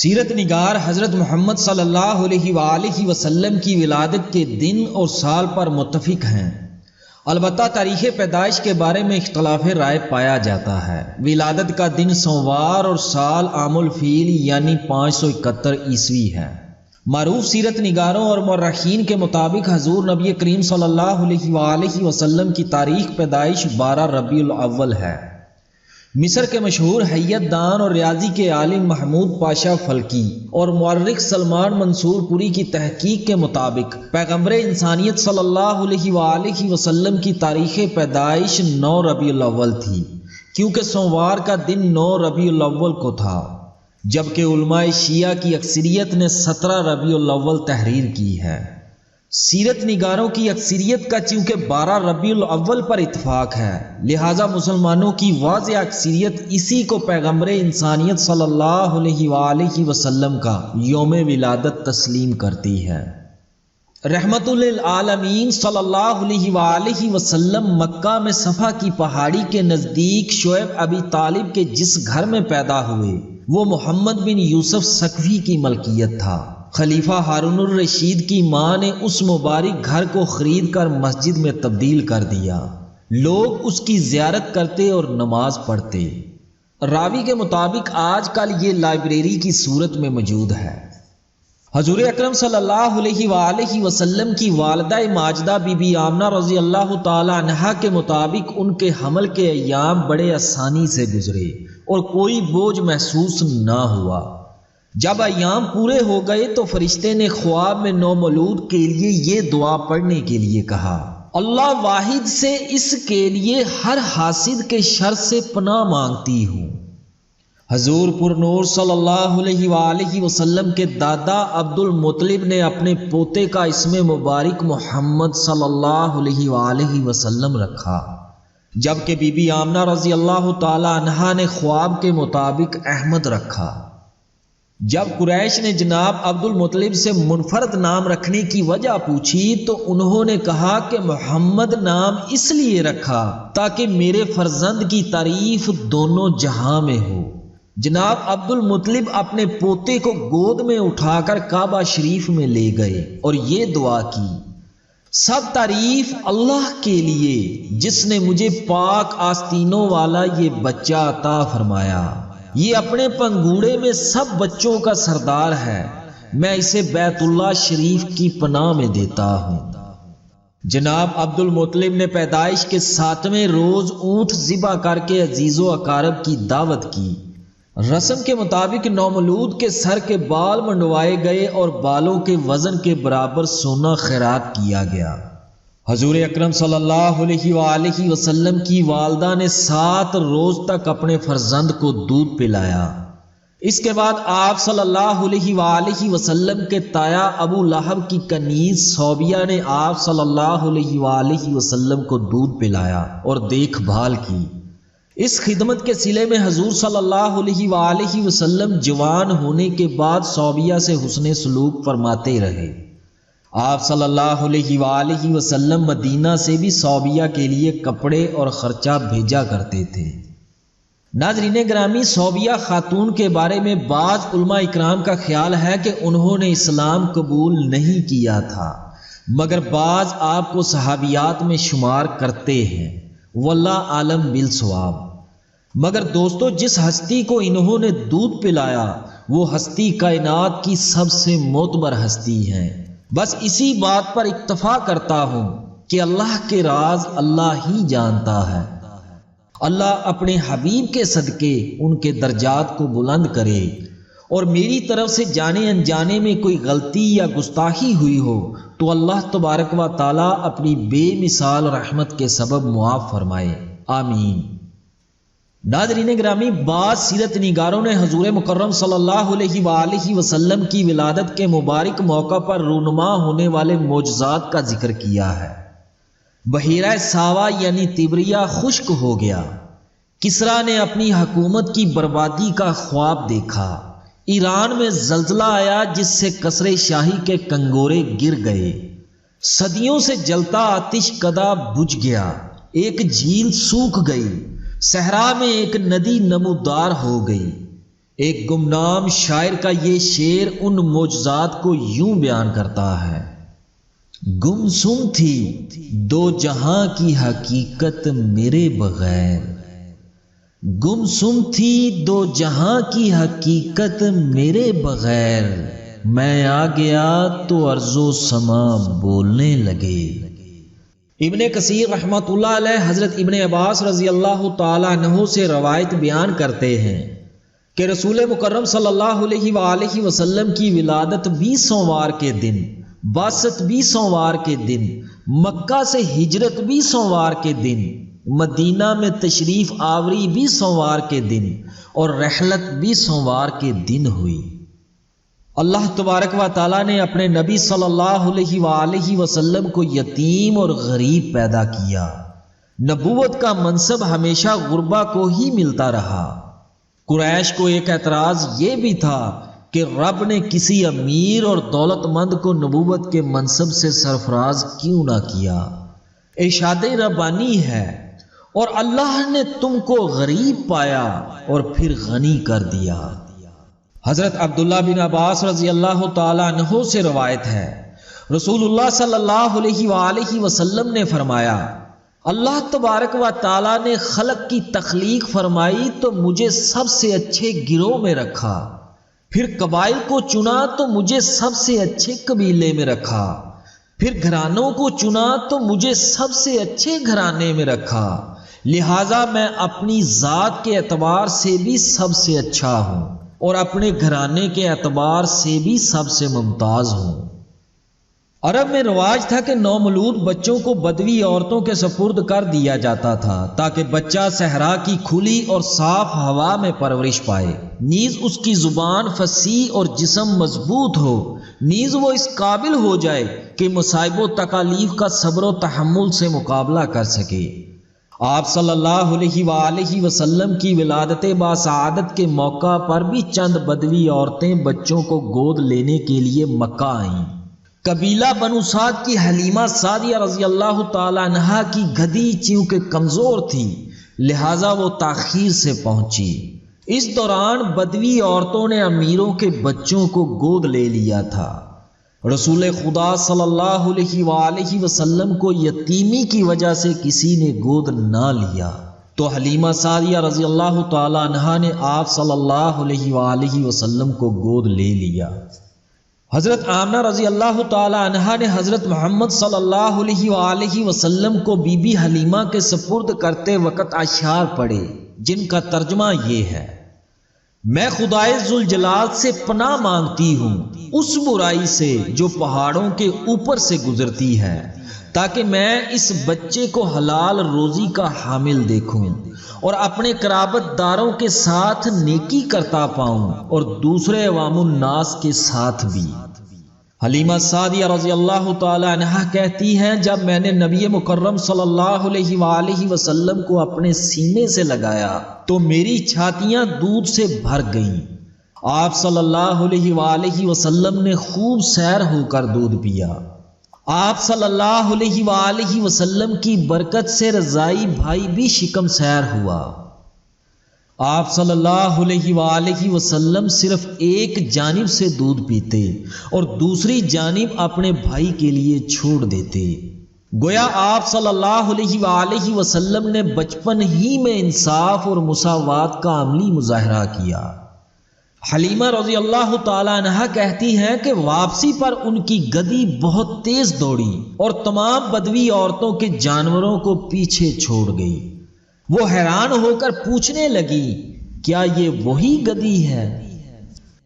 سیرت نگار حضرت محمد صلی اللہ علیہ وآلہ وسلم کی ولادت کے دن اور سال پر متفق ہیں، البتہ تاریخ پیدائش کے بارے میں اختلاف رائے پایا جاتا ہے۔ ولادت کا دن سوموار اور سال عام الفیل یعنی 571 عیسوی ہے۔ معروف سیرت نگاروں اور مورخین کے مطابق حضور نبی کریم صلی اللہ علیہ وآلہ وسلم کی تاریخ پیدائش 12 ربیع الاول ہے۔ مصر کے مشہور حیت دان اور ریاضی کے عالم محمود پاشا فلکی اور مورخ سلمان منصور پوری کی تحقیق کے مطابق پیغمبر انسانیت صلی اللہ علیہ وآلہ وسلم کی تاریخ پیدائش 9 ربیع الاول تھی، کیونکہ سوموار کا دن 9 ربیع الاول کو تھا، جبکہ علماء شیعہ کی اکثریت نے 17 ربیع الاول تحریر کی ہے۔ سیرت نگاروں کی اکثریت کا چونکہ 12 ربیع الاول پر اتفاق ہے، لہذا مسلمانوں کی واضح اکثریت اسی کو پیغمبر انسانیت صلی اللہ علیہ وآلہ وسلم کا یوم ولادت تسلیم کرتی ہے۔ رحمت للعالمین صلی اللہ علیہ وآلہ وسلم مکہ میں صفا کی پہاڑی کے نزدیک شعیب ابی طالب کے جس گھر میں پیدا ہوئے وہ محمد بن یوسف ثقفی کی ملکیت تھا۔ خلیفہ ہارون الرشید کی ماں نے اس مبارک گھر کو خرید کر مسجد میں تبدیل کر دیا، لوگ اس کی زیارت کرتے اور نماز پڑھتے۔ راوی کے مطابق آج کل یہ لائبریری کی صورت میں موجود ہے۔ حضور اکرم صلی اللہ علیہ وآلہ وسلم کی والدہ ماجدہ بی بی آمنہ رضی اللہ تعالی عنہا کے مطابق ان کے حمل کے ایام بڑے آسانی سے گزرے اور کوئی بوجھ محسوس نہ ہوا۔ جب ایام پورے ہو گئے تو فرشتے نے خواب میں نومولود کے لیے یہ دعا پڑھنے کے لیے کہا، اللہ واحد سے اس کے لیے ہر حاسد کے شر سے پناہ مانگتی ہوں۔ حضور پر نور صلی اللہ علیہ وآلہ وسلم کے دادا عبد المطلب نے اپنے پوتے کا اسم مبارک محمد صلی اللہ علیہ وآلہ وسلم رکھا، جبکہ بی بی آمنہ رضی اللہ تعالی عنہا نے خواب کے مطابق احمد رکھا۔ جب قریش نے جناب عبد المطلب سے منفرد نام رکھنے کی وجہ پوچھی تو انہوں نے کہا کہ محمد نام اس لیے رکھا تاکہ میرے فرزند کی تعریف دونوں جہاں میں ہو۔ جناب عبد المطلب اپنے پوتے کو گود میں اٹھا کر کعبہ شریف میں لے گئے اور یہ دعا کی، سب تعریف اللہ کے لیے جس نے مجھے پاک آستینوں والا یہ بچہ عطا فرمایا، یہ اپنے پنگوڑے میں سب بچوں کا سردار ہے، میں اسے بیت اللہ شریف کی پناہ میں دیتا ہوں۔ جناب عبد المطلب نے پیدائش کے 7ویں روز اونٹ ذبح کر کے عزیز و اقارب کی دعوت کی۔ رسم کے مطابق نومولود کے سر کے بال منڈوائے گئے اور بالوں کے وزن کے برابر سونا خیرات کیا گیا۔ حضور اکرم صلی اللہ علیہ وآلہ وسلم کی والدہ نے 7 روز تک اپنے فرزند کو دودھ پلایا۔ اس کے بعد آپ صلی اللہ علیہ وآلہ وسلم کے تایا ابو لہب کی کنیز صوبیہ نے آپ صلی اللہ علیہ وآلہ وسلم کو دودھ پلایا اور دیکھ بھال کی۔ اس خدمت کے صلے میں حضور صلی اللہ علیہ وآلہ وسلم جوان ہونے کے بعد صوبیہ سے حسن سلوک فرماتے رہے۔ آپ صلی اللہ علیہ وآلہ وسلم مدینہ سے بھی صوبیہ کے لیے کپڑے اور خرچہ بھیجا کرتے تھے۔ ناظرین گرامی، صوبیہ خاتون کے بارے میں بعض علماء اکرام کا خیال ہے کہ انہوں نے اسلام قبول نہیں کیا تھا، مگر بعض آپ کو صحابیات میں شمار کرتے ہیں، واللہ عالم بالصواب۔ مگر دوستو، جس ہستی کو انہوں نے دودھ پلایا وہ ہستی کائنات کی سب سے معتبر ہستی ہے۔ بس اسی بات پر اکتفا کرتا ہوں کہ اللہ کے راز اللہ ہی جانتا ہے۔ اللہ اپنے حبیب کے صدقے ان کے درجات کو بلند کرے، اور میری طرف سے جانے انجانے میں کوئی غلطی یا گستاخی ہوئی ہو تو اللہ تبارک و تعالی اپنی بے مثال رحمت کے سبب معاف فرمائے، آمین۔ ناظرین گرامی، بعض سیرت نگاروں نے حضور مکرم صلی اللہ علیہ وآلہ وسلم کی ولادت کے مبارک موقع پر رونما ہونے والے معجزات کا ذکر کیا ہے۔ بحیرہ ساوا یعنی تبریہ خشک ہو گیا، کسریٰ نے اپنی حکومت کی بربادی کا خواب دیکھا، ایران میں زلزلہ آیا جس سے قصر شاہی کے کنگورے گر گئے، صدیوں سے جلتا آتش کدا بجھ گیا، ایک جھیل سوکھ گئی، صحرا میں ایک ندی نمودار ہو گئی، ایک گمنام شاعر کا یہ شعر ان معجزات کو یوں بیان کرتا ہے: گمسم تھی دو جہاں کی حقیقت میرے بغیر، گمسم تھی دو جہاں کی حقیقت میرے بغیر، میں آ گیا تو ارض و سما بولنے لگے۔ ابن کثیر رحمۃ اللہ علیہ حضرت ابن عباس رضی اللہ تعالیٰ عنہ سے روایت بیان کرتے ہیں کہ رسول مکرم صلی اللہ علیہ وآلہ وسلم کی ولادت 20 سوموار کے دن، بعثت 20 سوموار کے دن، مکہ سے ہجرت 20 سوموار کے دن، مدینہ میں تشریف آوری 20 سوموار کے دن اور رحلت 20 سوموار کے دن ہوئی۔ اللہ تبارک و تعالیٰ نے اپنے نبی صلی اللہ علیہ وآلہ وسلم کو یتیم اور غریب پیدا کیا۔ نبوت کا منصب ہمیشہ غربا کو ہی ملتا رہا۔ قریش کو ایک اعتراض یہ بھی تھا کہ رب نے کسی امیر اور دولت مند کو نبوت کے منصب سے سرفراز کیوں نہ کیا؟ ارشاد ربانی ہے، اور اللہ نے تم کو غریب پایا اور پھر غنی کر دیا۔ حضرت عبداللہ بن عباس رضی اللہ تعالیٰ عنہ سے روایت ہے، رسول اللہ صلی اللہ علیہ وآلہ وسلم نے فرمایا، اللہ تبارک و تعالیٰ نے خلق کی تخلیق فرمائی تو مجھے سب سے اچھے گروہ میں رکھا، پھر قبائل کو چنا تو مجھے سب سے اچھے قبیلے میں رکھا، پھر گھرانوں کو چنا تو مجھے سب سے اچھے گھرانے میں رکھا، لہٰذا میں اپنی ذات کے اعتبار سے بھی سب سے اچھا ہوں اور اپنے گھرانے کے اعتبار سے بھی سب سے ممتاز ہوں۔ عرب میں رواج تھا کہ نومولود بچوں کو بدوی عورتوں کے سپرد کر دیا جاتا تھا تاکہ بچہ صحرا کی کھلی اور صاف ہوا میں پرورش پائے، نیز اس کی زبان فصیح اور جسم مضبوط ہو، نیز وہ اس قابل ہو جائے کہ مصائب و تکالیف کا صبر و تحمل سے مقابلہ کر سکے۔ آپ صلی اللہ علیہ وآلہ وسلم کی ولادت باسعادت کے موقع پر بھی چند بدوی عورتیں بچوں کو گود لینے کے لیے مکہ آئیں۔ قبیلہ بنو سعد کی حلیمہ سعدیہ رضی اللہ تعالی عنہا کی گدی چونکہ کمزور تھی لہٰذا وہ تاخیر سے پہنچی۔ اس دوران بدوی عورتوں نے امیروں کے بچوں کو گود لے لیا تھا۔ رسول خدا صلی اللہ علیہ وآلہ وسلم کو یتیمی کی وجہ سے کسی نے گود نہ لیا تو حلیمہ سعدیہ رضی اللہ تعالی عنہا نے آپ صلی اللہ علیہ وآلہ وسلم کو گود لے لیا۔ حضرت آمنہ رضی اللہ تعالی عنہا نے حضرت محمد صلی اللہ علیہ وآلہ وسلم کو بی بی حلیمہ کے سپرد کرتے وقت اشعار پڑھے جن کا ترجمہ یہ ہے: میں خدائے ذوالجلال سے پناہ مانگتی ہوں اس برائی سے جو پہاڑوں کے اوپر سے گزرتی ہے، تاکہ میں اس بچے کو حلال روزی کا حامل دیکھوں اور اپنے قرابت داروں کے ساتھ نیکی کرتا پاؤں اور دوسرے عوام الناس کے ساتھ بھی۔ حلیمہ سعدیہ رضی اللہ تعالی عنہا کہتی ہیں، جب میں نے نبی مکرم صلی اللہ علیہ وآلہ وسلم کو اپنے سینے سے لگایا تو میری چھاتیاں دودھ سے بھر گئیں۔ آپ صلی اللہ علیہ وآلہ وسلم نے خوب سیر ہو کر دودھ پیا۔ آپ صلی اللہ علیہ وآلہ وسلم کی برکت سے رضائی بھائی بھی شکم سیر ہوا۔ آپ صلی اللہ علیہ وآلہ وسلم صرف ایک جانب سے دودھ پیتے اور دوسری جانب اپنے بھائی کے لیے چھوڑ دیتے۔ گویا آپ صلی اللہ علیہ وآلہ وسلم نے بچپن ہی میں انصاف اور مساوات کا عملی مظاہرہ کیا۔ حلیمہ رضی اللہ تعالی عنہا کہتی ہیں کہ واپسی پر ان کی گدی بہت تیز دوڑی اور تمام بدوی عورتوں کے جانوروں کو پیچھے چھوڑ گئی۔ وہ حیران ہو کر پوچھنے لگی، کیا یہ وہی گدی ہے؟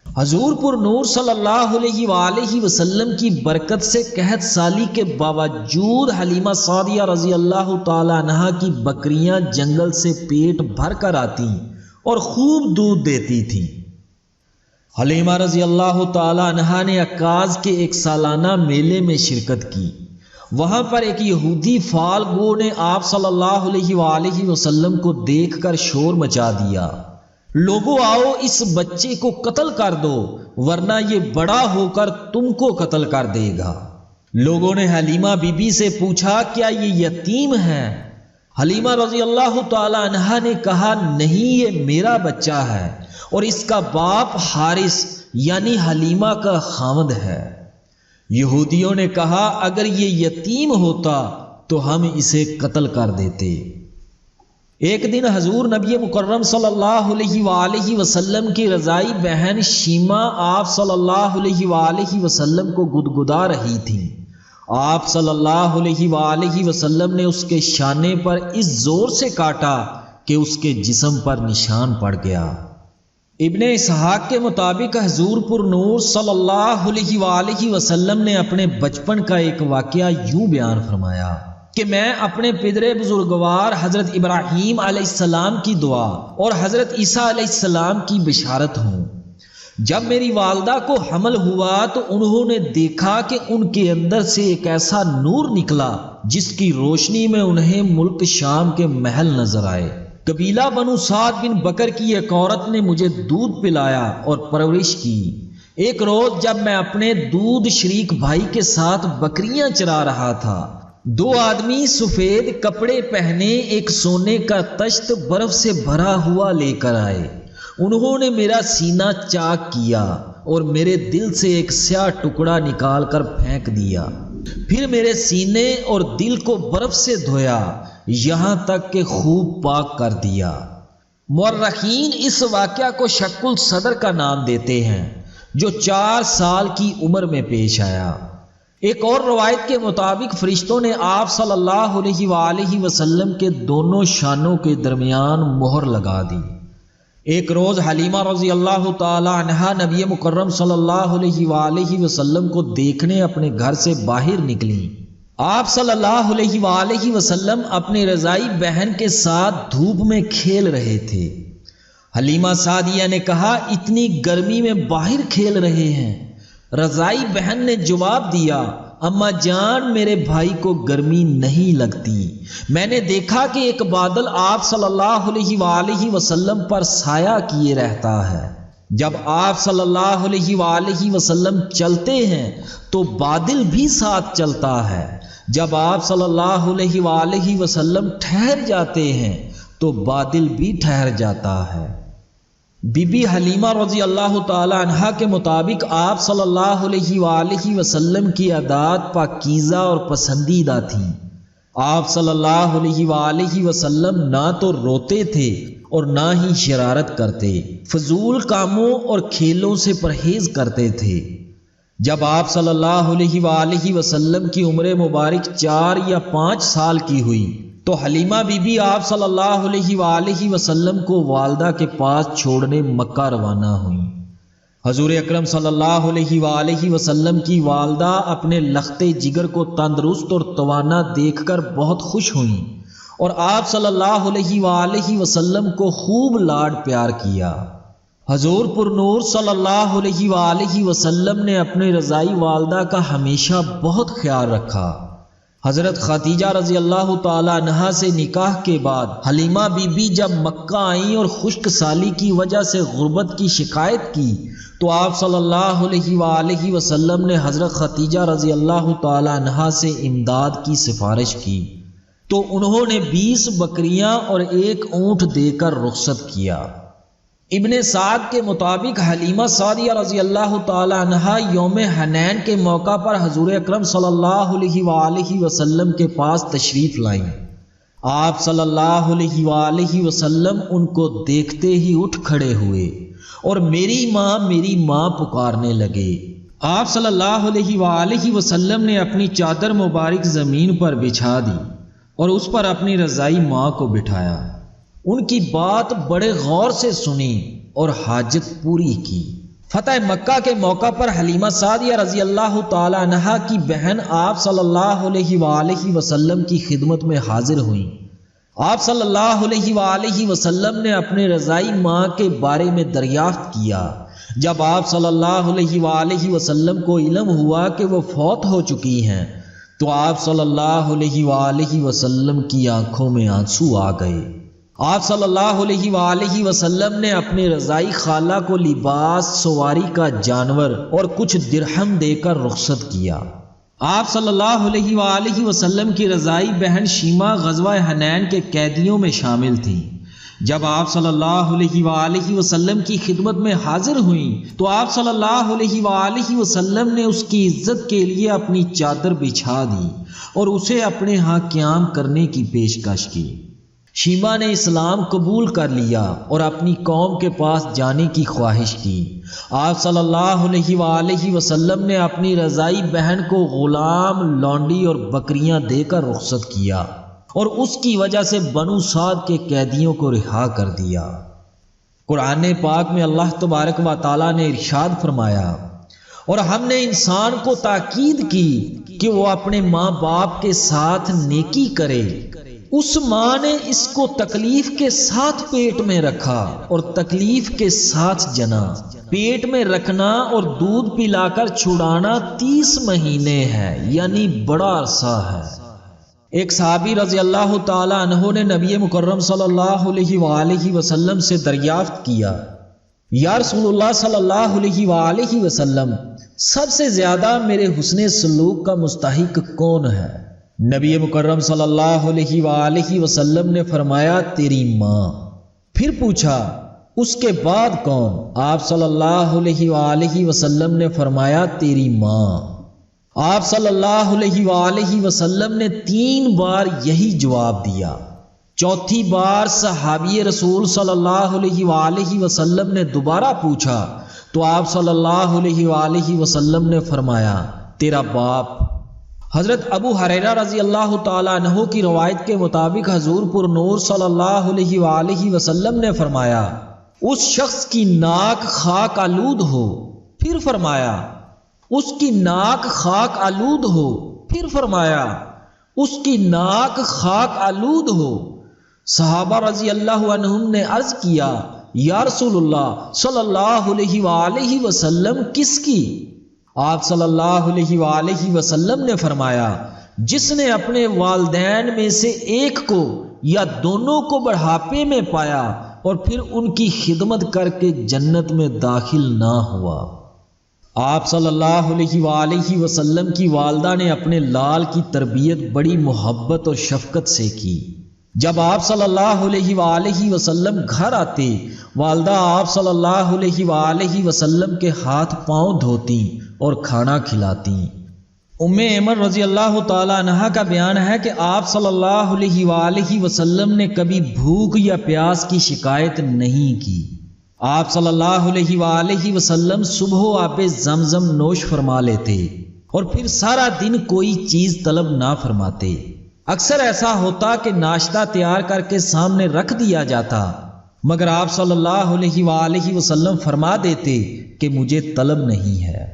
حضور پر نور صلی اللہ علیہ وآلہ وسلم کی برکت سے قحط سالی کے باوجود حلیمہ سعدیہ رضی اللہ تعالی عنہا کی بکریاں جنگل سے پیٹ بھر کر آتی اور خوب دودھ دیتی تھیں۔ حلیمہ رضی اللہ تعالی عنہا نے عکاظ کے ایک سالانہ میلے میں شرکت کی۔ وہاں پر ایک یہودی فال گو نے آپ صلی اللہ علیہ وآلہ وسلم کو دیکھ کر شور مچا دیا، لوگوں آؤ اس بچے کو قتل کر دو ورنہ یہ بڑا ہو کر تم کو قتل کر دے گا۔ لوگوں نے حلیمہ بی بی سے پوچھا، کیا یہ یتیم ہے؟ حلیمہ رضی اللہ تعالی عنہا نے کہا نہیں، یہ میرا بچہ ہے اور اس کا باپ حارث یعنی حلیمہ کا خاوند ہے۔ یہودیوں نے کہا اگر یہ یتیم ہوتا تو ہم اسے قتل کر دیتے۔ ایک دن حضور نبی مکرم صلی اللہ علیہ وآلہ وسلم کی رضائی بہن شیمہ آپ صلی اللہ علیہ وآلہ وسلم کو گدگدا رہی تھی۔ آپ صلی اللہ علیہ وآلہ وسلم نے اس کے شانے پر اس زور سے کاٹا کہ اس کے جسم پر نشان پڑ گیا۔ ابن اسحاق کے مطابق حضور پر نور صلی اللہ علیہ وآلہ وسلم نے اپنے بچپن کا ایک واقعہ یوں بیان فرمایا کہ میں اپنے پدر بزرگوار حضرت ابراہیم علیہ السلام کی دعا اور حضرت عیسیٰ علیہ السلام کی بشارت ہوں۔ جب میری والدہ کو حمل ہوا تو انہوں نے دیکھا کہ ان کے اندر سے ایک ایسا نور نکلا جس کی روشنی میں انہیں ملک شام کے محل نظر آئے۔ قبیلہ بنو سعد بن بکر کی ایک عورت نے مجھے دودھ پلایا اور پرورش کی۔ ایک روز جب میں اپنے دودھ شریک بھائی کے ساتھ بکریاں چرا رہا تھا، دو آدمی سفید کپڑے پہنے ایک سونے کا تشت برف سے بھرا ہوا لے کر آئے۔ انہوں نے میرا سینہ چاک کیا اور میرے دل سے ایک سیاہ ٹکڑا نکال کر پھینک دیا، پھر میرے سینے اور دل کو برف سے دھویا یہاں تک کہ خوب پاک کر دیا۔ مورخین اس واقعہ کو شق الصدر کا نام دیتے ہیں جو 4 سال کی عمر میں پیش آیا۔ ایک اور روایت کے مطابق فرشتوں نے آپ صلی اللہ علیہ وآلہ وسلم کے دونوں شانوں کے درمیان مہر لگا دی۔ ایک روز حلیمہ رضی اللہ تعالی عنہا نبی مکرم صلی اللہ علیہ وآلہ وسلم کو دیکھنے اپنے گھر سے باہر نکلی۔ آپ صلی اللہ علیہ وآلہ وسلم اپنے رضائی بہن کے ساتھ دھوپ میں کھیل رہے تھے۔ حلیمہ سعدیہ نے کہا اتنی گرمی میں باہر کھیل رہے ہیں؟ رضائی بہن نے جواب دیا اماں جان میرے بھائی کو گرمی نہیں لگتی، میں نے دیکھا کہ ایک بادل آپ صلی اللہ علیہ وآلہ وسلم پر سایہ کیے رہتا ہے، جب آپ صلی اللہ علیہ وآلہ وسلم چلتے ہیں تو بادل بھی ساتھ چلتا ہے، جب آپ صلی اللہ علیہ وآلہ وسلم ٹھہر جاتے ہیں تو بادل بھی ٹھہر جاتا ہے۔ بی بی حلیمہ رضی اللہ تعالی عنہا کے مطابق آپ صلی اللہ علیہ وآلہ وسلم کی عادات پاکیزہ اور پسندیدہ تھیں۔ آپ صلی اللہ علیہ وآلہ وسلم نہ تو روتے تھے اور نہ ہی شرارت کرتے، فضول کاموں اور کھیلوں سے پرہیز کرتے تھے۔ جب آپ صلی اللہ علیہ وآلہ وسلم کی عمر مبارک 4 یا 5 سال کی ہوئی تو حلیمہ بی بی آپ صلی اللہ علیہ وآلہ وسلم کو والدہ کے پاس چھوڑنے مکہ روانہ ہوئیں۔ حضور اکرم صلی اللہ علیہ وآلہ وسلم کی والدہ اپنے لختے جگر کو تندرست اور توانا دیکھ کر بہت خوش ہوئیں اور آپ صلی اللہ علیہ وآلہ وسلم کو خوب لاڈ پیار کیا۔ حضور پر نور صلی اللہ علیہ وآلہ وسلم نے اپنے رضائی والدہ کا ہمیشہ بہت خیال رکھا۔ حضرت خدیجہ رضی اللہ تعالی عنہا سے نکاح کے بعد حلیمہ بی بی جب مکہ آئیں اور خشک سالی کی وجہ سے غربت کی شکایت کی تو آپ صلی اللہ علیہ وآلہ وسلم نے حضرت خدیجہ رضی اللہ تعالی عنہا سے امداد کی سفارش کی تو انہوں نے 20 بکریاں اور 1 اونٹ دے کر رخصت کیا۔ ابن سعد کے مطابق حلیمہ سعدیہ رضی اللہ تعالی عنہا یوم حنین کے موقع پر حضور اکرم صلی اللہ علیہ وآلہ وسلم کے پاس تشریف لائیں۔ آپ صلی اللہ علیہ وآلہ وسلم ان کو دیکھتے ہی اٹھ کھڑے ہوئے اور میری ماں پکارنے لگے۔ آپ صلی اللہ علیہ وآلہ وسلم نے اپنی چادر مبارک زمین پر بچھا دی اور اس پر اپنی رضائی ماں کو بٹھایا، ان کی بات بڑے غور سے سنی اور حاجت پوری کی۔ فتح مکہ کے موقع پر حلیمہ سعدیہ رضی اللہ تعالی عنہا کی بہن آپ صلی اللہ علیہ وآلہ وسلم کی خدمت میں حاضر ہوئیں۔ آپ صلی اللہ علیہ وآلہ وسلم نے اپنے رضائی ماں کے بارے میں دریافت کیا۔ جب آپ صلی اللہ علیہ وآلہ وسلم کو علم ہوا کہ وہ فوت ہو چکی ہیں تو آپ صلی اللہ علیہ وآلہ وسلم کی آنکھوں میں آنسو آ گئے۔ آپ صلی اللہ علیہ وآلہ وسلم نے اپنے رضائی خالہ کو لباس، سواری کا جانور اور کچھ درہم دے کر رخصت کیا۔ آپ صلی اللہ علیہ وآلہ وسلم کی رضائی بہن شیما غزوہ حنین کے قیدیوں میں شامل تھیں۔ جب آپ صلی اللہ علیہ وآلہ وسلم کی خدمت میں حاضر ہوئیں تو آپ صلی اللہ علیہ وآلہ وسلم نے اس کی عزت کے لیے اپنی چادر بچھا دی اور اسے اپنے ہاں قیام کرنے کی پیشکش کی۔ شیما نے اسلام قبول کر لیا اور اپنی قوم کے پاس جانے کی خواہش کی۔ آپ صلی اللہ علیہ وآلہ وسلم نے اپنی رضائی بہن کو غلام، لونڈی اور بکریاں دے کر رخصت کیا اور اس کی وجہ سے بنو سعد کے قیدیوں کو رہا کر دیا۔ قرآن پاک میں اللہ تبارک و تعالیٰ نے ارشاد فرمایا، اور ہم نے انسان کو تاکید کی کہ وہ اپنے ماں باپ کے ساتھ نیکی کرے۔ اس ماں نے اس کو تکلیف کے ساتھ پیٹ میں رکھا اور تکلیف کے ساتھ جنا۔ پیٹ میں رکھنا اور دودھ پلا کر چھڑانا 30 مہینے ہے، یعنی بڑا عرصہ ہے۔ ایک صحابی رضی اللہ تعالی عنہ نے نبی مکرم صلی اللہ علیہ وآلہ وسلم سے دریافت کیا، یا رسول اللہ صلی اللہ علیہ وآلہ وسلم، سب سے زیادہ میرے حسن سلوک کا مستحق کون ہے؟ نبی مکرم صلی اللہ علیہ وآلہ وسلم نے فرمایا، تیری ماں۔ پھر پوچھا، اس کے بعد کون؟ آپ صلی اللہ علیہ وآلہ وسلم نے فرمایا، تیری ماں۔ آپ صلی اللہ علیہ وآلہ وسلم نے 3 بار یہی جواب دیا۔ چوتھی بار صحابی رسول صلی اللہ علیہ وآلہ وسلم نے دوبارہ پوچھا تو آپ صلی اللہ علیہ وآلہ وسلم نے فرمایا، تیرا باپ۔ حضرت ابو ہریرہ رضی اللہ تعالیٰ عنہ کی روایت کے مطابق حضور پر نور صلی اللہ علیہ وآلہ وسلم نے فرمایا، اس شخص کی ناک خاک آلود ہو۔ پھر فرمایا، اس کی ناک خاک آلود ہو۔ پھر فرمایا، اس کی ناک خاک آلود ہو۔ صحابہ رضی اللہ عنہم نے عرض کیا، یا رسول اللہ صلی اللہ علیہ وآلہ وسلم، کس کی؟ آپ صلی اللہ علیہ وآلہ وسلم نے فرمایا، جس نے اپنے والدین میں سے ایک کو یا دونوں کو بڑھاپے میں پایا اور پھر ان کی خدمت کر کے جنت میں داخل نہ ہوا۔ آپ صلی اللہ علیہ وآلہ وسلم کی والدہ نے اپنے لال کی تربیت بڑی محبت اور شفقت سے کی۔ جب آپ صلی اللہ علیہ وآلہ وسلم گھر آتے، والدہ آپ صلی اللہ علیہ وآلہ وسلم کے ہاتھ پاؤں دھوتی اور کھانا کھلاتی۔ ام ایمن رضی اللہ تعالی عنہا کا بیان ہے کہ آپ صلی اللہ علیہ وآلہ وسلم نے کبھی بھوک یا پیاس کی شکایت نہیں کی۔ آپ صلی اللہ علیہ وآلہ وسلم صبح آب زمزم نوش فرما لیتے اور پھر سارا دن کوئی چیز طلب نہ فرماتے۔ اکثر ایسا ہوتا کہ ناشتہ تیار کر کے سامنے رکھ دیا جاتا، مگر آپ صلی اللہ علیہ وآلہ وسلم فرما دیتے کہ مجھے طلب نہیں ہے۔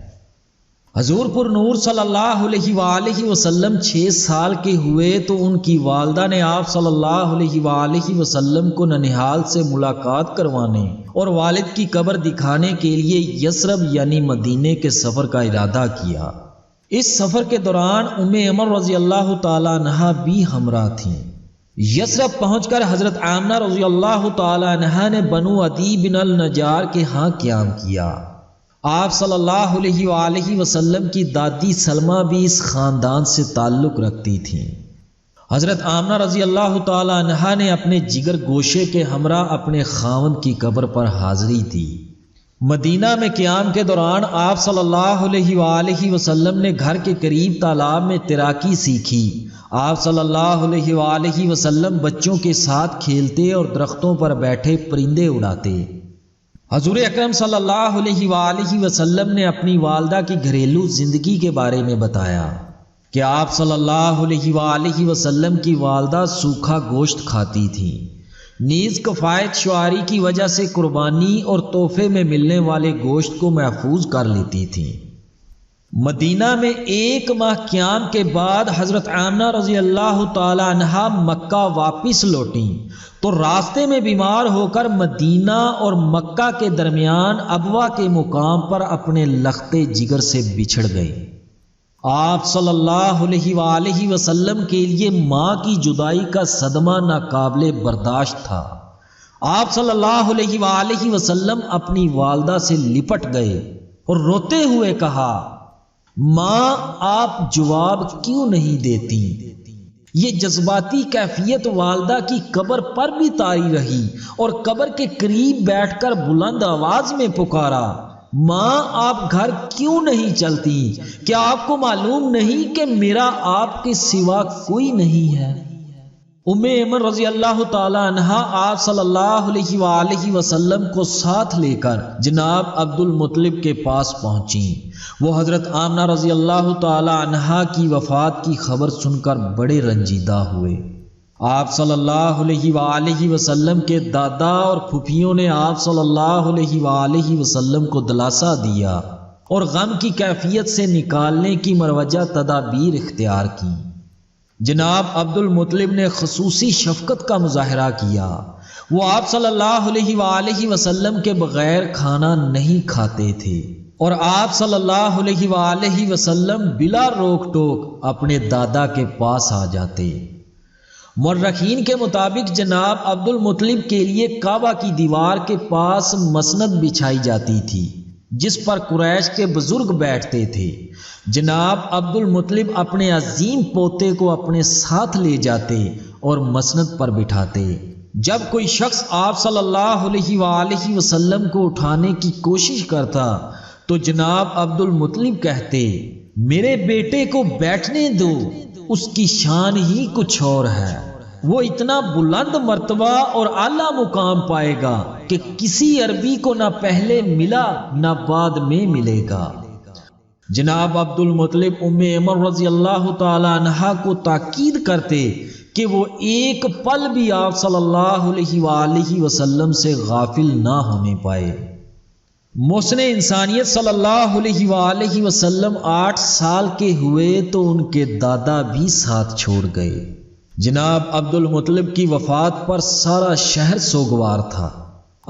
حضور پر نور صلی اللہ علیہ وآلہ وسلم 6 سال کے ہوئے تو ان کی والدہ نے آپ صلی اللہ علیہ وآلہ وسلم کو ننہال سے ملاقات کروانے اور والد کی قبر دکھانے کے لیے یثرب یعنی مدینے کے سفر کا ارادہ کیا۔ اس سفر کے دوران ام ایمن رضی اللہ تعالی عنہا بھی ہمراہ تھیں۔ یثرب پہنچ کر حضرت آمنہ رضی اللہ تعالی عنہا نے بنو عدی بن النجار کے ہاں قیام کیا۔ آپ صلی اللہ علیہ وآلہ وسلم کی دادی سلمہ بھی اس خاندان سے تعلق رکھتی تھیں۔ حضرت آمنہ رضی اللہ تعالی عنہا نے اپنے جگر گوشے کے ہمراہ اپنے خاوند کی قبر پر حاضری دی۔ مدینہ میں قیام کے دوران آپ صلی اللہ علیہ وآلہ وسلم نے گھر کے قریب تالاب میں تیراکی سیکھی۔ آپ صلی اللہ علیہ وآلہ وسلم بچوں کے ساتھ کھیلتے اور درختوں پر بیٹھے پرندے اڑاتے۔ حضور اکرم صلی اللہ علیہ وآلہ وسلم نے اپنی والدہ کی گھریلو زندگی کے بارے میں بتایا کہ آپ صلی اللہ علیہ وآلہ وسلم کی والدہ سوکھا گوشت کھاتی تھیں، نیز کفایت شعاری کی وجہ سے قربانی اور تحفے میں ملنے والے گوشت کو محفوظ کر لیتی تھیں۔ مدینہ میں 1 ماہ قیام کے بعد حضرت آمنہ رضی اللہ تعالی عنہا مکہ واپس لوٹیں تو راستے میں بیمار ہو کر مدینہ اور مکہ کے درمیان ابوا کے مقام پر اپنے لختے جگر سے بچھڑ گئے۔ آپ صلی اللہ علیہ وآلہ وسلم کے لیے ماں کی جدائی کا صدمہ ناقابل برداشت تھا۔ آپ صلی اللہ علیہ وآلہ وسلم اپنی والدہ سے لپٹ گئے اور روتے ہوئے کہا، ماں آپ جواب کیوں نہیں دیتی؟ یہ جذباتی کیفیت والدہ کی قبر پر بھی طاری رہی اور قبر کے قریب بیٹھ کر بلند آواز میں پکارا، ماں آپ گھر کیوں نہیں چلتی؟ کیا آپ کو معلوم نہیں کہ میرا آپ کے سوا کوئی نہیں ہے؟ ام ایمن رضی اللہ تعالی عنہا آپ صلی اللہ علیہ وآلہ وسلم کو ساتھ لے کر جناب عبد المطلب کے پاس پہنچیں۔ وہ حضرت آمنہ رضی اللہ تعالی عنہا کی وفات کی خبر سن کر بڑے رنجیدہ ہوئے۔ آپ صلی اللہ علیہ وآلہ وسلم کے دادا اور پھوپھیوں نے آپ صلی اللہ علیہ وآلہ وسلم کو دلاسا دیا اور غم کی کیفیت سے نکالنے کی مروجہ تدابیر اختیار کی۔ جناب عبد المطلب نے خصوصی شفقت کا مظاہرہ کیا۔ وہ آپ صلی اللہ علیہ وآلہ وسلم کے بغیر کھانا نہیں کھاتے تھے اور آپ صلی اللہ علیہ وآلہ وسلم بلا روک ٹوک اپنے دادا کے پاس آ جاتے۔ مورخین کے مطابق جناب عبد المطلب کے لیے کعبہ کی دیوار کے پاس مسند بچھائی جاتی تھی جس پر قریش کے بزرگ بیٹھتے تھے۔ جناب عبد المطلب اپنے عظیم پوتے کو اپنے ساتھ لے جاتے اور مسند پر بٹھاتے۔ جب کوئی شخص آپ صلی اللہ علیہ وآلہ وسلم کو اٹھانے کی کوشش کرتا تو جناب عبد المطلب کہتے، میرے بیٹے کو بیٹھنے دو، اس کی شان ہی کچھ اور ہے، وہ اتنا بلند مرتبہ اور اعلیٰ مقام پائے گا کہ کسی عربی کو نہ پہلے ملا نہ بعد میں ملے گا۔ جناب عبد المطلب ام ایمن رضی اللہ تعالی عنہا کو تاکید کرتے کہ وہ ایک پل بھی آپ صلی اللہ علیہ وآلہ وسلم سے غافل نہ ہونے پائے۔ محسن انسانیت صلی اللہ علیہ وآلہ وسلم 8 سال کے ہوئے تو ان کے دادا بھی ساتھ چھوڑ گئے۔ جناب عبد المطلب کی وفات پر سارا شہر سوگوار تھا۔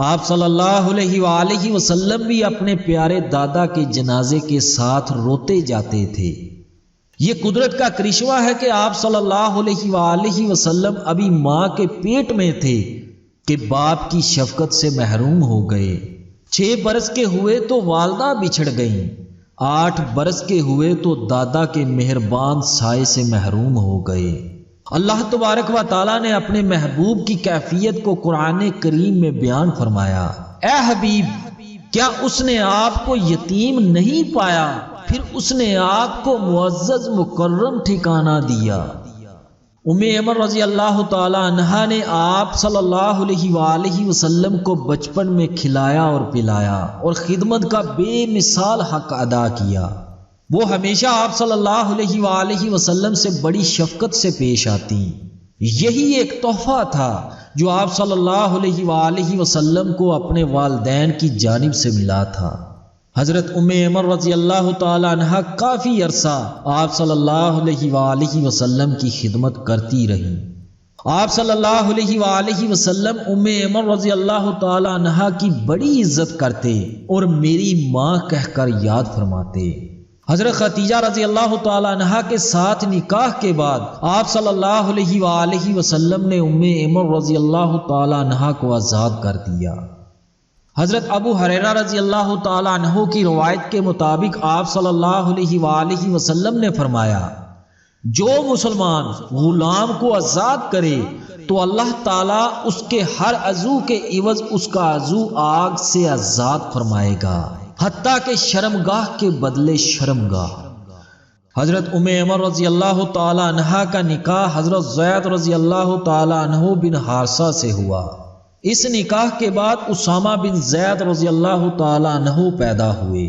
آپ صلی اللہ علیہ وآلہ وسلم بھی اپنے پیارے دادا کے جنازے کے ساتھ روتے جاتے تھے۔ یہ قدرت کا کرشمہ ہے کہ آپ صلی اللہ علیہ وآلہ وسلم ابھی ماں کے پیٹ میں تھے کہ باپ کی شفقت سے محروم ہو گئے۔ 6 برس کے ہوئے تو والدہ بچھڑ گئیں، 8 برس کے ہوئے تو دادا کے مہربان سائے سے محروم ہو گئے۔ اللہ تبارک و تعالیٰ نے اپنے محبوب کی کیفیت کو قرآن کریم میں بیان فرمایا، اے حبیب، کیا اس نے آپ کو یتیم نہیں پایا، پھر اس نے آپ کو معزز مکرم ٹھکانہ دیا۔ ام ایمن رضی اللہ تعالی عنہا نے آپ صلی اللہ علیہ وآلہ وسلم کو بچپن میں کھلایا اور پلایا اور خدمت کا بے مثال حق ادا کیا۔ وہ ہمیشہ آپ صلی اللہ علیہ وآلہ وسلم سے بڑی شفقت سے پیش آتی۔ یہی ایک تحفہ تھا جو آپ صلی اللہ علیہ وآلہ وسلم کو اپنے والدین کی جانب سے ملا تھا۔ حضرت ام ایمن رضی اللہ تعالی عنہا کافی عرصہ آپ صلی اللہ علیہ وآلہ وسلم کی خدمت کرتی رہی۔ آپ صلی اللہ علیہ وآلہ وسلم ام ایمن رضی اللہ تعالی عنہا کی بڑی عزت کرتے اور میری ماں کہہ کر یاد فرماتے۔ حضرت خدیجہ رضی اللہ تعالی عنہا کے ساتھ نکاح کے بعد آپ صلی اللہ علیہ وآلہ وسلم نے ام ایمن رضی اللہ تعالی عنہا کو آزاد کر دیا۔ حضرت ابو ہریرہ رضی اللہ تعالی عنہ کی روایت کے مطابق آپ صلی اللہ علیہ وآلہ وسلم نے فرمایا، جو مسلمان غلام کو آزاد کرے تو اللہ تعالیٰ اس کے ہر عضو کے عوض اس کا عضو آگ سے آزاد فرمائے گا، حتیٰ کہ شرمگاہ کے بدلے شرمگاہ۔ حضرت ام ایمن رضی اللہ تعالی عنہا کا نکاح حضرت زید رضی اللہ تعالی عنہ بن حارثہ سے ہوا۔ اس نکاح کے بعد اسامہ بن زید رضی اللہ تعالی عنہ پیدا ہوئے۔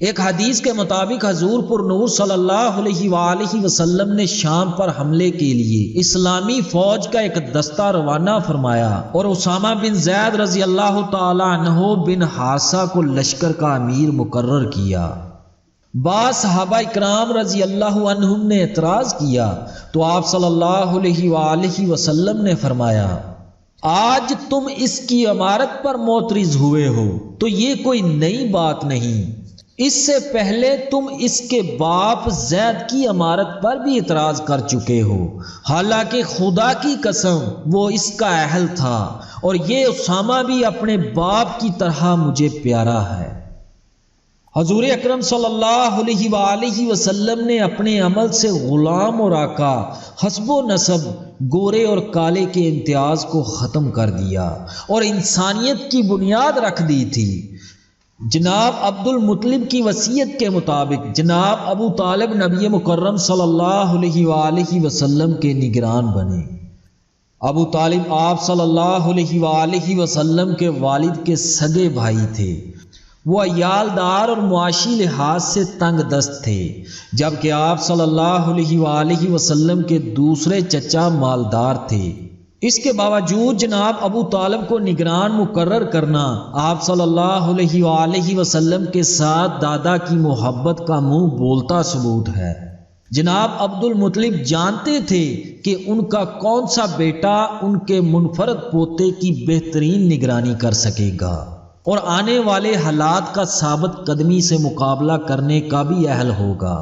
ایک حدیث کے مطابق حضور پر نور صلی اللہ علیہ وآلہ وسلم نے شام پر حملے کے لیے اسلامی فوج کا ایک دستہ روانہ فرمایا اور اسامہ بن زید رضی اللہ تعالی عنہ بن حارثہ کو لشکر کا امیر مقرر کیا۔ بعض صحابہ اکرام رضی اللہ عنہم نے اعتراض کیا تو آپ صلی اللہ علیہ وآلہ وسلم نے فرمایا، آج تم اس کی امارت پر معترض ہوئے ہو تو یہ کوئی نئی بات نہیں، اس سے پہلے تم اس کے باپ زید کی امارت پر بھی اعتراض کر چکے ہو، حالانکہ خدا کی قسم وہ اس کا اہل تھا اور یہ اسامہ بھی اپنے باپ کی طرح مجھے پیارا ہے۔ حضور اکرم صلی اللہ علیہ وآلہ وسلم نے اپنے عمل سے غلام اور آقا، حسب و نسب، گورے اور کالے کے امتیاز کو ختم کر دیا اور انسانیت کی بنیاد رکھ دی تھی۔ جناب عبد المطلب کی وصیت کے مطابق جناب ابو طالب نبی مکرم صلی اللہ علیہ وآلہ وسلم کے نگران بنے۔ ابو طالب آپ صلی اللہ علیہ وآلہ وسلم کے والد کے سگے بھائی تھے۔ وہ عیالدار اور معاشی لحاظ سے تنگ دست تھے، جبکہ آپ صلی اللہ علیہ وآلہ وسلم کے دوسرے چچا مالدار تھے۔ اس کے باوجود جناب ابو طالب کو نگران مقرر کرنا آپ صلی اللہ علیہ وآلہ وسلم کے ساتھ دادا کی محبت کا منہ بولتا ثبوت ہے۔ جناب عبد المطلب جانتے تھے کہ ان کا کون سا بیٹا ان کے منفرد پوتے کی بہترین نگرانی کر سکے گا اور آنے والے حالات کا ثابت قدمی سے مقابلہ کرنے کا بھی اہل ہوگا۔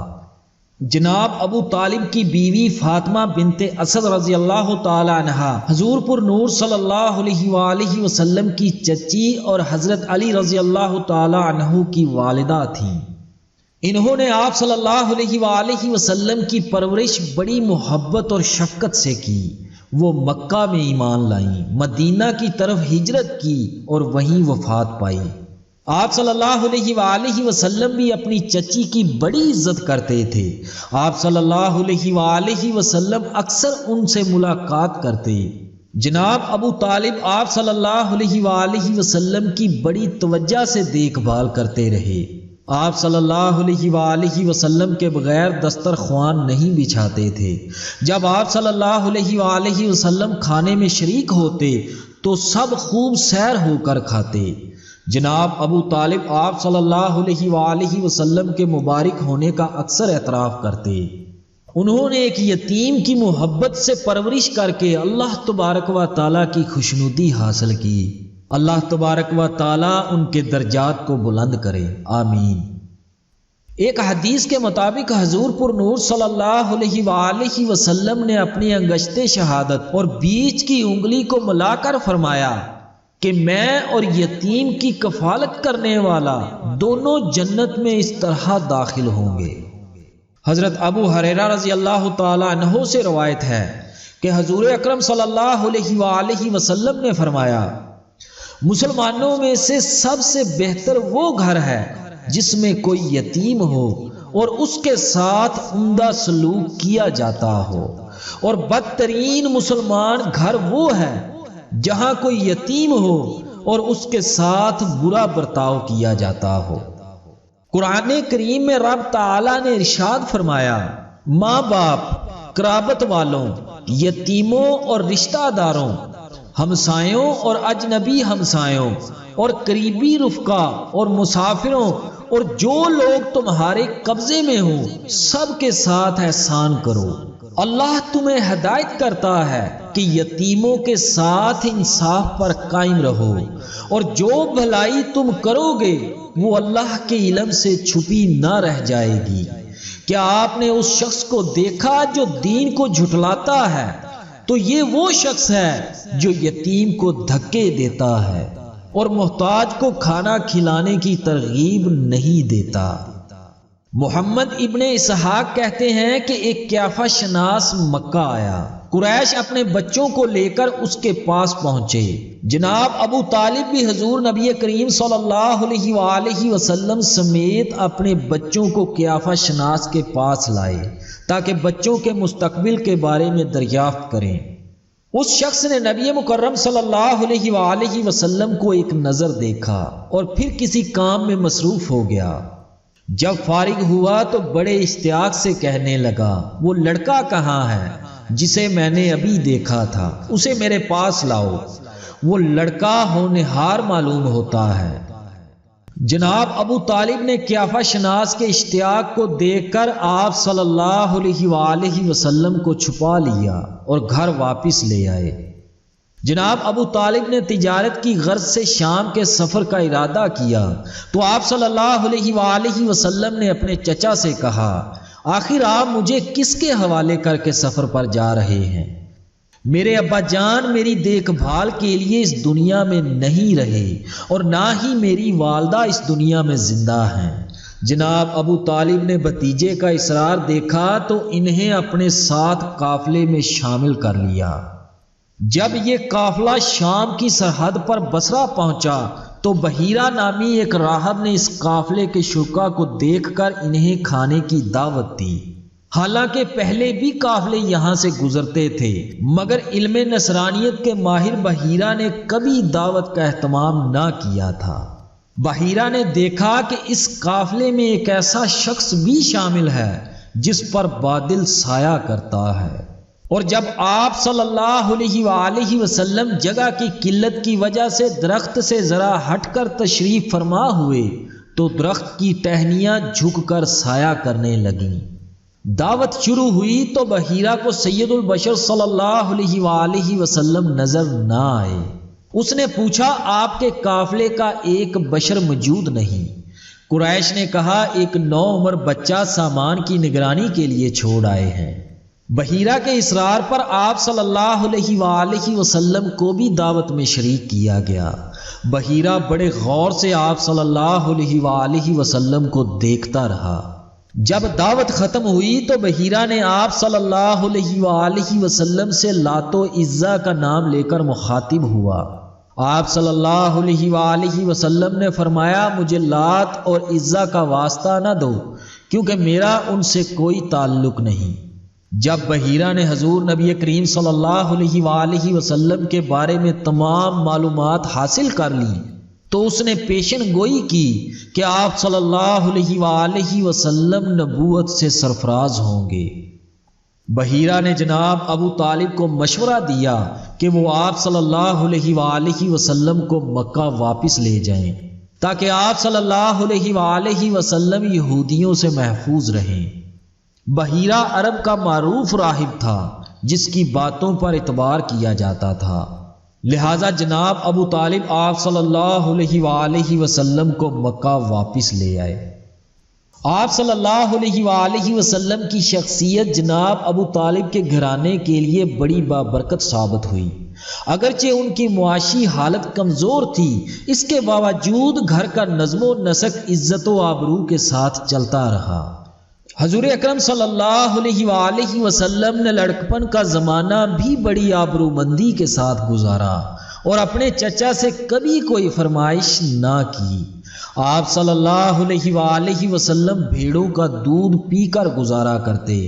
جناب ابو طالب کی بیوی فاطمہ بنت اسد رضی اللہ تعالی عنہا حضور پر نور صلی اللہ علیہ وآلہ وسلم کی چچی اور حضرت علی رضی اللہ تعالی عنہ کی والدہ تھیں۔ انہوں نے آپ صلی اللہ علیہ وآلہ وسلم کی پرورش بڑی محبت اور شفقت سے کی۔ وہ مکہ میں ایمان لائیں، مدینہ کی طرف ہجرت کی اور وہیں وفات پائی۔ آپ صلی اللہ علیہ وآلہ وسلم بھی اپنی چچی کی بڑی عزت کرتے تھے۔ آپ صلی اللہ علیہ وآلہ وسلم اکثر ان سے ملاقات کرتے۔ جناب ابو طالب آپ صلی اللہ علیہ وآلہ وسلم کی بڑی توجہ سے دیکھ بھال کرتے رہے۔ آپ صلی اللہ علیہ وآلہ وسلم کے بغیر دسترخوان نہیں بچھاتے تھے۔ جب آپ صلی اللہ علیہ وآلہ وسلم کھانے میں شریک ہوتے تو سب خوب سیر ہو کر کھاتے۔ جناب ابو طالب آپ صلی اللہ علیہ وآلہ وسلم کے مبارک ہونے کا اکثر اعتراف کرتے۔ انہوں نے ایک یتیم کی محبت سے پرورش کر کے اللہ تبارک و تعالیٰ کی خوشنودی حاصل کی۔ اللہ تبارک و تعالیٰ ان کے درجات کو بلند کرے، آمین۔ ایک حدیث کے مطابق حضور پر نور صلی اللہ علیہ وآلہ وسلم نے اپنی انگشت شہادت اور بیچ کی انگلی کو ملا کر فرمایا کہ میں اور یتیم کی کفالت کرنے والا دونوں جنت میں اس طرح داخل ہوں گے۔ حضرت ابو ہریرہ رضی اللہ تعالی عنہ سے روایت ہے کہ حضور اکرم صلی اللہ علیہ وآلہ وسلم نے فرمایا، مسلمانوں میں سے سب سے بہتر وہ گھر ہے جس میں کوئی یتیم ہو اور اس کے ساتھ عمدہ سلوک کیا جاتا ہو، اور بدترین مسلمان گھر وہ ہے جہاں کوئی یتیم ہو اور اس کے ساتھ برا برتاؤ کیا جاتا ہو۔ قرآن کریم میں رب تعالیٰ نے ارشاد فرمایا، ماں باپ، قرابت والوں، یتیموں اور رشتہ داروں، ہمسایوں اور اجنبی ہمسایوں اور قریبی رفقا اور مسافروں اور جو لوگ تمہارے قبضے میں ہوں سب کے ساتھ احسان کرو۔ اللہ تمہیں ہدایت کرتا ہے کہ یتیموں کے ساتھ انصاف پر قائم رہو، اور جو بھلائی تم کرو گے وہ اللہ کے علم سے چھپی نہ رہ جائے گی۔ کیا آپ نے اس شخص کو دیکھا جو دین کو جھٹلاتا ہے؟ تو یہ وہ شخص ہے جو یتیم کو دھکے دیتا ہے اور محتاج کو کھانا کھلانے کی ترغیب نہیں دیتا۔ محمد ابن اسحاق کہتے ہیں کہ ایک قیافہ شناس مکہ آیا۔ قریش اپنے بچوں کو لے کر اس کے پاس پہنچے۔ جناب ابو طالب بھی حضور نبی کریم صلی اللہ علیہ وآلہ وسلم سمیت اپنے بچوں کو قیافہ شناس کے پاس لائے تاکہ بچوں کے مستقبل کے بارے میں دریافت کریں۔ اس شخص نے نبی مکرم صلی اللہ علیہ وآلہ وسلم کو ایک نظر دیکھا اور پھر کسی کام میں مصروف ہو گیا۔ جب فارغ ہوا تو بڑے اشتیاق سے کہنے لگا، وہ لڑکا کہاں ہے جسے میں نے ابھی دیکھا تھا؟ اسے میرے پاس لاؤ۔ وہ لڑکا ہونہار معلوم ہوتا ہے۔ جناب ابو طالب نے قیافہ شناس کے اشتیاق کو دیکھ کر آپ صلی اللہ علیہ وآلہ وسلم کو چھپا لیا اور گھر واپس لے آئے۔ جناب ابو طالب نے تجارت کی غرض سے شام کے سفر کا ارادہ کیا تو آپ صلی اللہ علیہ وآلہ وسلم نے اپنے چچا سے کہا، آخر آپ مجھے کس کے حوالے کر کے سفر پر جا رہے ہیں؟ میرے ابا جان میری دیکھ بھال کے لیے اس دنیا میں نہیں رہے اور نہ ہی میری والدہ اس دنیا میں زندہ ہیں۔ جناب ابو طالب نے بھتیجے کا اصرار دیکھا تو انہیں اپنے ساتھ قافلے میں شامل کر لیا۔ جب یہ قافلہ شام کی سرحد پر بصرہ پہنچا تو بحیرہ نامی ایک راہب نے اس قافلے کے شرکا کو دیکھ کر انہیں کھانے کی دعوت دی۔ حالانکہ پہلے بھی قافلے یہاں سے گزرتے تھے، مگر علم نصرانیت کے ماہر بحیرہ نے کبھی دعوت کا اہتمام نہ کیا تھا۔ بحیرہ نے دیکھا کہ اس قافلے میں ایک ایسا شخص بھی شامل ہے جس پر بادل سایہ کرتا ہے، اور جب آپ صلی اللہ علیہ وآلہ وسلم جگہ کی قلت کی وجہ سے درخت سے ذرا ہٹ کر تشریف فرما ہوئے تو درخت کی ٹہنیاں جھک کر سایہ کرنے لگیں۔ دعوت شروع ہوئی تو بحیرہ کو سید البشر صلی اللہ علیہ وآلہ وسلم نظر نہ آئے۔ اس نے پوچھا، آپ کے قافلے کا ایک بشر موجود نہیں؟ قریش نے کہا، ایک نوعمر بچہ سامان کی نگرانی کے لیے چھوڑ آئے ہیں۔ بحیرہ کے اصرار پر آپ صلی اللہ علیہ وآلہ وسلم کو بھی دعوت میں شریک کیا گیا۔ بحیرہ بڑے غور سے آپ صلی اللہ علیہ وآلہ وسلم کو دیکھتا رہا۔ جب دعوت ختم ہوئی تو بحیرہ نے آپ صلی اللہ علیہ وآلہ وسلم سے لات و عزا کا نام لے کر مخاطب ہوا۔ آپ صلی اللہ علیہ وآلہ وسلم نے فرمایا، مجھے لات اور عزا کا واسطہ نہ دو، کیونکہ میرا ان سے کوئی تعلق نہیں۔ جب بحیرہ نے حضور نبی کریم صلی اللہ علیہ وآلہ وسلم کے بارے میں تمام معلومات حاصل کر لی تو اس نے پیشن گوئی کی کہ آپ صلی اللہ علیہ وآلہ وسلم نبوت سے سرفراز ہوں گے۔ بحیرہ نے جناب ابو طالب کو مشورہ دیا کہ وہ آپ صلی اللہ علیہ وآلہ وسلم کو مکہ واپس لے جائیں تاکہ آپ صلی اللہ علیہ وآلہ وسلم یہودیوں سے محفوظ رہیں۔ بحیرہ عرب کا معروف راہب تھا جس کی باتوں پر اعتبار کیا جاتا تھا، لہذا جناب ابو طالب آپ صلی اللہ علیہ وآلہ وسلم کو مکہ واپس لے آئے۔ آپ صلی اللہ علیہ وآلہ وسلم کی شخصیت جناب ابو طالب کے گھرانے کے لیے بڑی بابرکت ثابت ہوئی۔ اگرچہ ان کی معاشی حالت کمزور تھی، اس کے باوجود گھر کا نظم و نسق عزت و آبرو کے ساتھ چلتا رہا۔ حضور اکرم صلی اللہ علیہ وآلہ وسلم نے لڑکپن کا زمانہ بھی بڑی آبرومندی کے ساتھ گزارا اور اپنے چچا سے کبھی کوئی فرمائش نہ کی۔ آپ صلی اللہ علیہ وآلہ وسلم بھیڑوں کا دودھ پی کر گزارا کرتے۔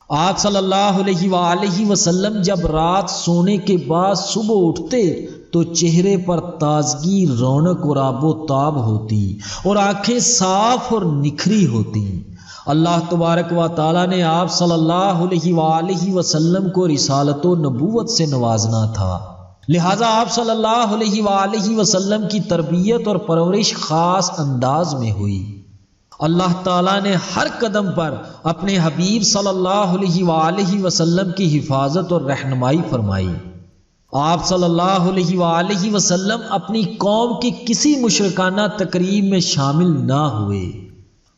آپ صلی اللہ علیہ وآلہ وسلم جب رات سونے کے بعد صبح اٹھتے تو چہرے پر تازگی، رونق اور آب و تاب ہوتی اور آنکھیں صاف اور نکھری ہوتی۔ اللہ تبارک و تعالیٰ نے آپ صلی اللہ علیہ وآلہ وسلم کو رسالت و نبوت سے نوازنا تھا، لہٰذا آپ صلی اللہ علیہ وآلہ وسلم کی تربیت اور پرورش خاص انداز میں ہوئی۔ اللہ تعالیٰ نے ہر قدم پر اپنے حبیب صلی اللہ علیہ وآلہ وسلم کی حفاظت اور رہنمائی فرمائی۔ آپ صلی اللہ علیہ وآلہ وسلم اپنی قوم کی کسی مشرکانہ تقریب میں شامل نہ ہوئے۔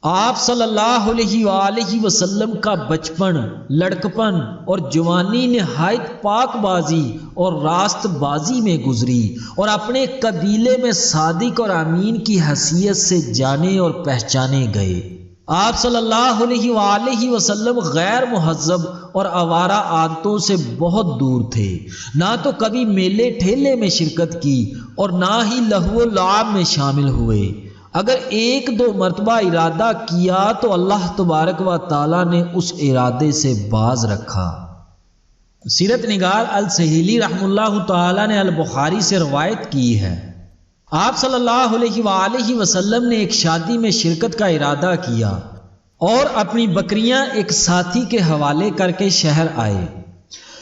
آپ صلی اللہ علیہ وآلہ وسلم کا بچپن، لڑکپن اور جوانی نہایت پاک بازی اور راست بازی میں گزری اور اپنے قبیلے میں صادق اور امین کی حیثیت سے جانے اور پہچانے گئے۔ آپ صلی اللہ علیہ وآلہ وسلم غیر مہذب اور آوارہ عادتوں سے بہت دور تھے، نہ تو کبھی میلے ٹھیلے میں شرکت کی اور نہ ہی لہو و لعب میں شامل ہوئے۔ اگر ایک دو مرتبہ ارادہ کیا تو اللہ تبارک و تعالیٰ نے اس ارادے سے باز رکھا۔ سیرت نگار السہیلی رحمہ اللہ تعالیٰ نے البخاری سے روایت کی ہے، آپ صلی اللہ علیہ وآلہ وسلم نے ایک شادی میں شرکت کا ارادہ کیا اور اپنی بکریاں ایک ساتھی کے حوالے کر کے شہر آئے۔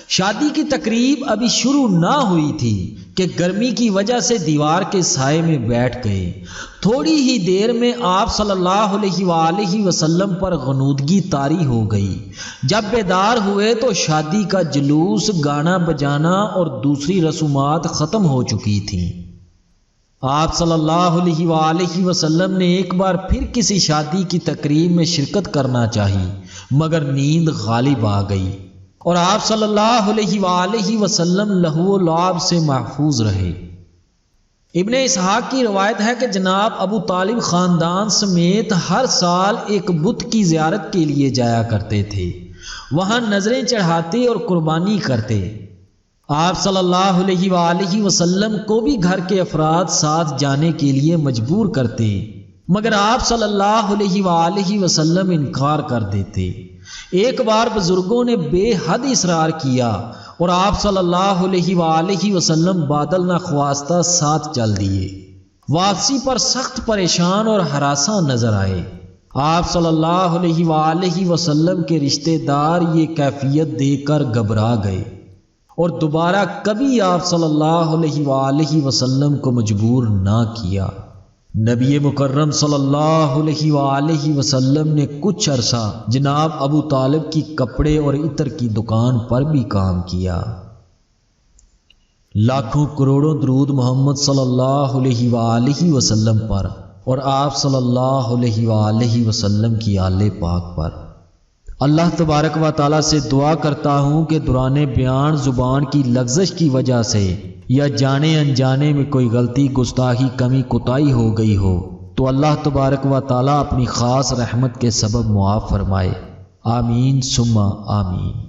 شادی کی تقریب ابھی شروع نہ ہوئی تھی کہ گرمی کی وجہ سے دیوار کے سائے میں بیٹھ گئے۔ تھوڑی ہی دیر میں آپ صلی اللہ علیہ وآلہ وسلم پر غنودگی طاری ہو گئی۔ جب بیدار ہوئے تو شادی کا جلوس، گانا بجانا اور دوسری رسومات ختم ہو چکی تھیں۔ آپ صلی اللہ علیہ وآلہ وسلم نے ایک بار پھر کسی شادی کی تقریب میں شرکت کرنا چاہی، مگر نیند غالب آ گئی اور آپ صلی اللہ علیہ وآلہ وسلم لہو و لعب سے محفوظ رہے۔ ابن اسحاق کی روایت ہے کہ جناب ابو طالب خاندان سمیت ہر سال ایک بت کی زیارت کے لیے جایا کرتے تھے، وہاں نظریں چڑھاتے اور قربانی کرتے۔ آپ صلی اللہ علیہ وآلہ وسلم کو بھی گھر کے افراد ساتھ جانے کے لیے مجبور کرتے، مگر آپ صلی اللہ علیہ وآلہ وسلم انکار کر دیتے۔ ایک بار بزرگوں نے بے حد اصرار کیا اور آپ صلی اللہ علیہ وآلہ وسلم بادل نخواستہ ساتھ چل دیے۔ واپسی پر سخت پریشان اور ہراساں نظر آئے۔ آپ صلی اللہ علیہ وآلہ وسلم کے رشتہ دار یہ کیفیت دیکھ کر گھبرا گئے اور دوبارہ کبھی آپ صلی اللہ علیہ وآلہ وسلم کو مجبور نہ کیا۔ نبی مکرم صلی اللہ علیہ وآلہ وسلم نے کچھ عرصہ جناب ابو طالب کی کپڑے اور عطر کی دکان پر بھی کام کیا۔ لاکھوں کروڑوں درود محمد صلی اللہ علیہ وآلہ وسلم پر اور آپ صلی اللہ علیہ وآلہ وسلم کی آل پاک پر۔ اللہ تبارک و تعالیٰ سے دعا کرتا ہوں کہ دوران بیان زبان کی لغزش کی وجہ سے یا جانے انجانے میں کوئی غلطی، گستاخی، کمی، کوتاہی ہو گئی ہو تو اللہ تبارک و تعالیٰ اپنی خاص رحمت کے سبب معاف فرمائے۔ آمین ثم آمین۔